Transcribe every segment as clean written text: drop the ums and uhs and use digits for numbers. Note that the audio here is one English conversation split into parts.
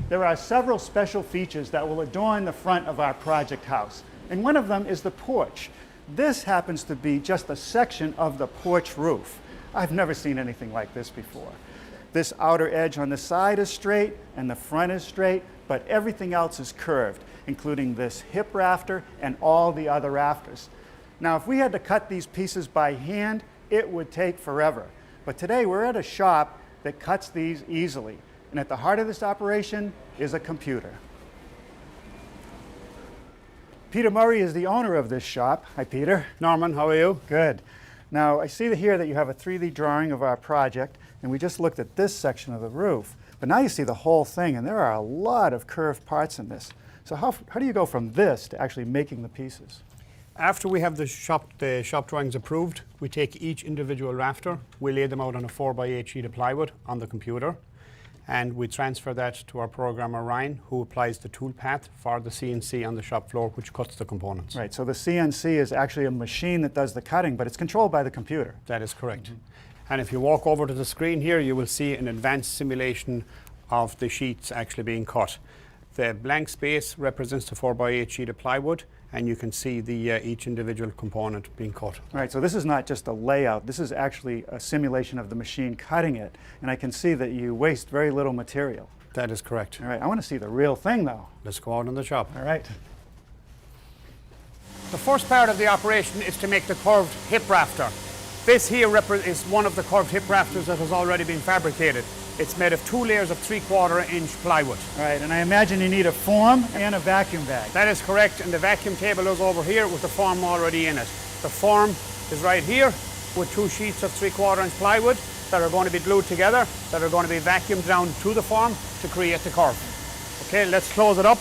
There are several special features that will adorn the front of our project house, and one of them is the porch. This happens to be just a section of the porch roof. I've never seen anything like this before. This outer edge on the side is straight and the front is straight, but everything else is curved, including this hip rafter and all the other rafters. Now, if we had to cut these pieces by hand, it would take forever. But today we're at a shop that cuts these easily. And at the heart of this operation is a computer. Peter Murray is the owner of this shop. Hi, Peter. Norman, how are you? Good. Now, I see here that you have a 3D drawing of our project, and we just looked at this section of the roof. But now you see the whole thing, and there are a lot of curved parts in this. So how do you go from this to actually making the pieces? After we have the shop drawings approved, we take each individual rafter, we lay them out on a 4x8 sheet of plywood on the computer, and we transfer that to our programmer Ryan, who applies the tool path for the CNC on the shop floor, which cuts the components. Right, so the CNC is actually a machine that does the cutting, but it's controlled by the computer. That is correct. And if you walk over to the screen here, you will see an advanced simulation of the sheets actually being cut. The blank space represents the 4x8 sheet of plywood, and you can see the each individual component being cut. All right, so this is not just a layout. This is actually a simulation of the machine cutting it. And I can see that you waste very little material. That is correct. All right, I want to see the real thing, though. Let's go out in the shop. All right. The first part of the operation is to make the curved hip rafter. This here is one of the curved hip rafters that has already been fabricated. It's made of 2 layers of 3/4 inch plywood. All right, and I imagine you need a form and a vacuum bag. That is correct, and the vacuum table is over here with the form already in it. The form is right here with 2 sheets of 3/4 inch plywood that are going to be glued together, that are going to be vacuumed down to the form to create the curve. Okay, let's close it up.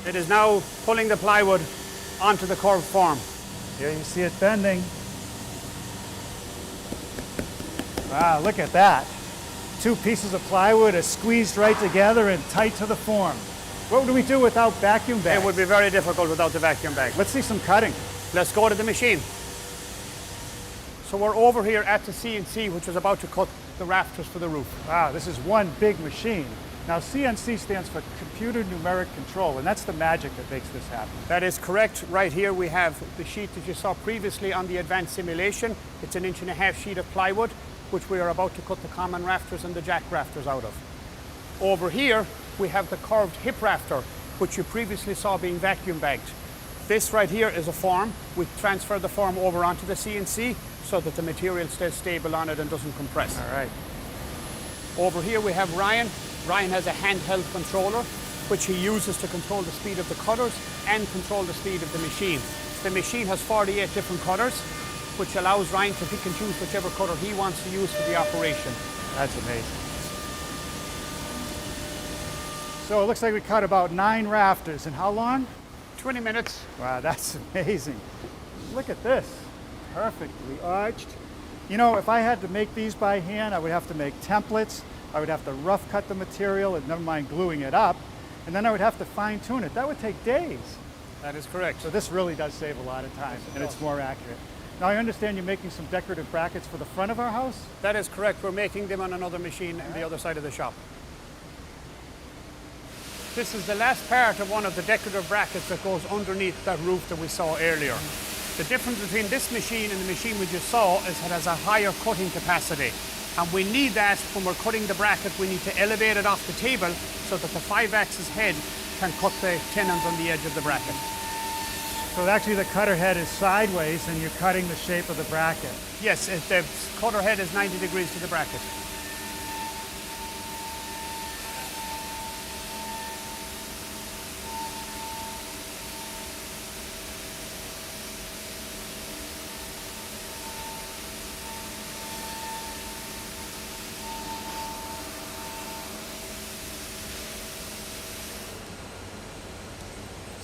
It is now pulling the plywood onto the curved form. Here you see it bending. Wow, look at that. 2 pieces of plywood are squeezed right together and tight to the form. What would we do without vacuum bags? It would be very difficult without the vacuum bag. Let's see some cutting. Let's go to the machine. So we're over here at the CNC, which is about to cut the rafters for the roof. Wow, this is one big machine. Now, CNC stands for Computer Numeric Control, and that's the magic that makes this happen. That is correct. Right here we have the sheet that you saw previously on the advanced simulation. It's an 1.5 inch sheet of plywood, which we are about to cut the common rafters and the jack rafters out of. Over here, we have the curved hip rafter, which you previously saw being vacuum bagged. This right here is a form. We transfer the form over onto the CNC so that the material stays stable on it and doesn't compress. All right. Over here we have Ryan. Ryan has a handheld controller, which he uses to control the speed of the cutters and control the speed of the machine. The machine has 48 different cutters, which allows Ryan to pick and choose whichever cutter he wants to use for the operation. That's amazing. So it looks like we cut about 9 rafters. In how long? 20 minutes. Wow, that's amazing. Look at this. Perfectly arched. You know, if I had to make these by hand, I would have to make templates. I would have to rough cut the material, and never mind gluing it up. And then I would have to fine tune it. That would take days. That is correct. So this really does save a lot of time, and it's more accurate. Now I understand you're making some decorative brackets for the front of our house? That is correct. We're making them on another machine on the other side of the shop. This is the last part of one of the decorative brackets that goes underneath that roof that we saw earlier. The difference between this machine and the machine we just saw is it has a higher cutting capacity. And we need that when we're cutting the bracket. We need to elevate it off the table so that the 5-axis head can cut the tenons on the edge of the bracket. So actually the cutter head is sideways and you're cutting the shape of the bracket. Yes, the cutter head is 90 degrees to the bracket.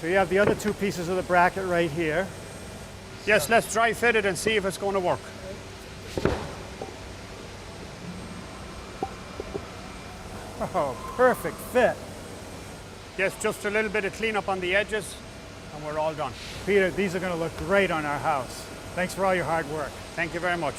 So you have the other 2 pieces of the bracket right here. Yes, let's dry fit it and see if it's going to work. Oh, perfect fit. Yes, just a little bit of cleanup on the edges and we're all done. Peter, these are going to look great on our house. Thanks for all your hard work. Thank you very much.